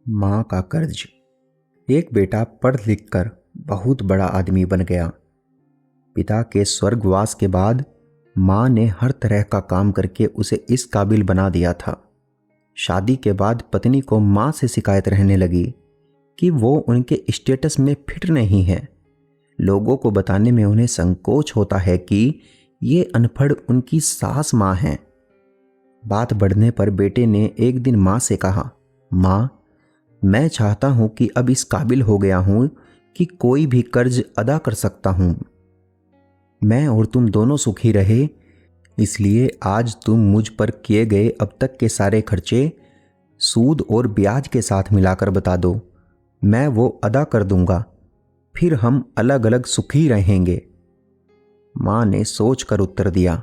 माँ का कर्ज। एक बेटा पढ़ लिख कर बहुत बड़ा आदमी बन गया। पिता के स्वर्गवास के बाद माँ ने हर तरह का काम करके उसे इस काबिल बना दिया था। शादी के बाद पत्नी को माँ से शिकायत रहने लगी कि वो उनके स्टेटस में फिट नहीं है। लोगों को बताने में उन्हें संकोच होता है कि ये अनपढ़ उनकी सास माँ हैं। बात बढ़ने पर बेटे ने एक दिन माँ से कहा, माँ, मैं चाहता हूं कि अब इस काबिल हो गया हूं कि कोई भी कर्ज अदा कर सकता हूं। मैं और तुम दोनों सुखी रहे, इसलिए आज तुम मुझ पर किए गए अब तक के सारे खर्चे सूद और ब्याज के साथ मिलाकर बता दो। मैं वो अदा कर दूंगा, फिर हम अलग अलग सुखी रहेंगे। माँ ने सोच कर उत्तर दिया,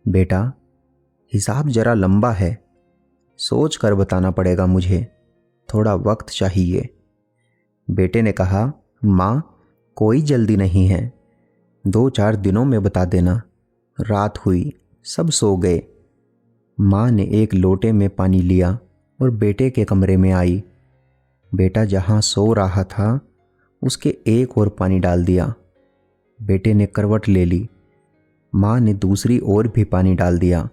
बेटा, हिसाब जरा लंबा है, सोच कर बताना पड़ेगा मुझे, थोड़ा वक्त चाहिए। बेटे ने कहा, माँ, कोई जल्दी नहीं है, 2-4 दिनों में बता देना। रात हुई, सब सो गए। माँ ने एक लोटे में पानी लिया और बेटे के कमरे में आई। बेटा जहाँ सो रहा था उसके एक और पानी डाल दिया। बेटे ने करवट ले ली। माँ ने दूसरी ओर भी पानी डाल दिया।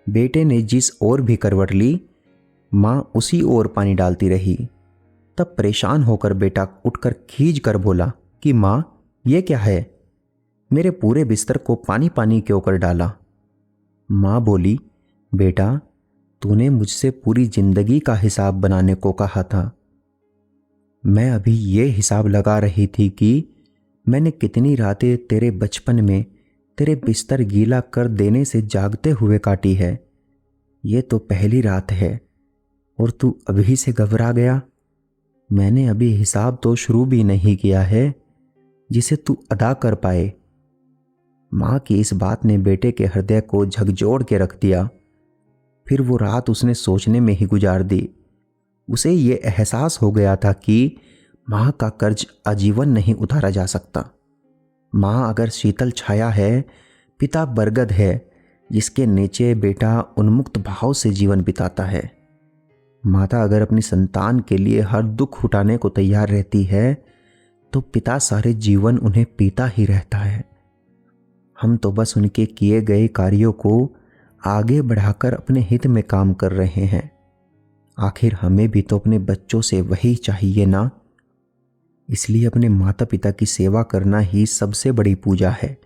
बेटे ने जिस ओर भी करवट ली, माँ उसी ओर पानी डालती रही। तब परेशान होकर बेटा उठकर खींच कर बोला कि माँ, ये क्या है? मेरे पूरे बिस्तर को पानी पानी क्यों कर डाला? माँ बोली, बेटा, तूने मुझसे पूरी जिंदगी का हिसाब बनाने को कहा था। मैं अभी ये हिसाब लगा रही थी कि मैंने कितनी रातें तेरे बचपन में तेरे बिस्तर गीला कर देने से जागते हुए काटी है। ये तो पहली रात है और तू अभी से घबरा गया। मैंने अभी हिसाब तो शुरू भी नहीं किया है जिसे तू अदा कर पाए। माँ की इस बात ने बेटे के हृदय को झकझोर के रख दिया। फिर वो रात उसने सोचने में ही गुजार दी। उसे ये एहसास हो गया था कि माँ का कर्ज आजीवन नहीं उतारा जा सकता। माँ अगर शीतल छाया है, पिता बरगद है जिसके नीचे बेटा उन्मुक्त भाव से जीवन बिताता है। माता अगर अपनी संतान के लिए हर दुख उठाने को तैयार रहती है तो पिता सारे जीवन उन्हें पीता ही रहता है। हम तो बस उनके किए गए कार्यों को आगे बढ़ाकर अपने हित में काम कर रहे हैं। आखिर हमें भी तो अपने बच्चों से वही चाहिए ना। इसलिए अपने माता पिता की सेवा करना ही सबसे बड़ी पूजा है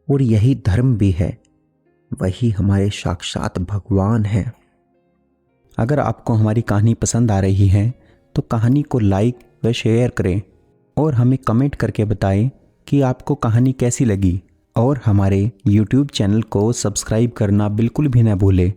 और यही धर्म भी है। वही हमारे साक्षात भगवान हैं। अगर आपको हमारी कहानी पसंद आ रही है तो कहानी को लाइक व शेयर करें और हमें कमेंट करके बताएं कि आपको कहानी कैसी लगी। और हमारे YouTube चैनल को सब्सक्राइब करना बिल्कुल भी न भूलें।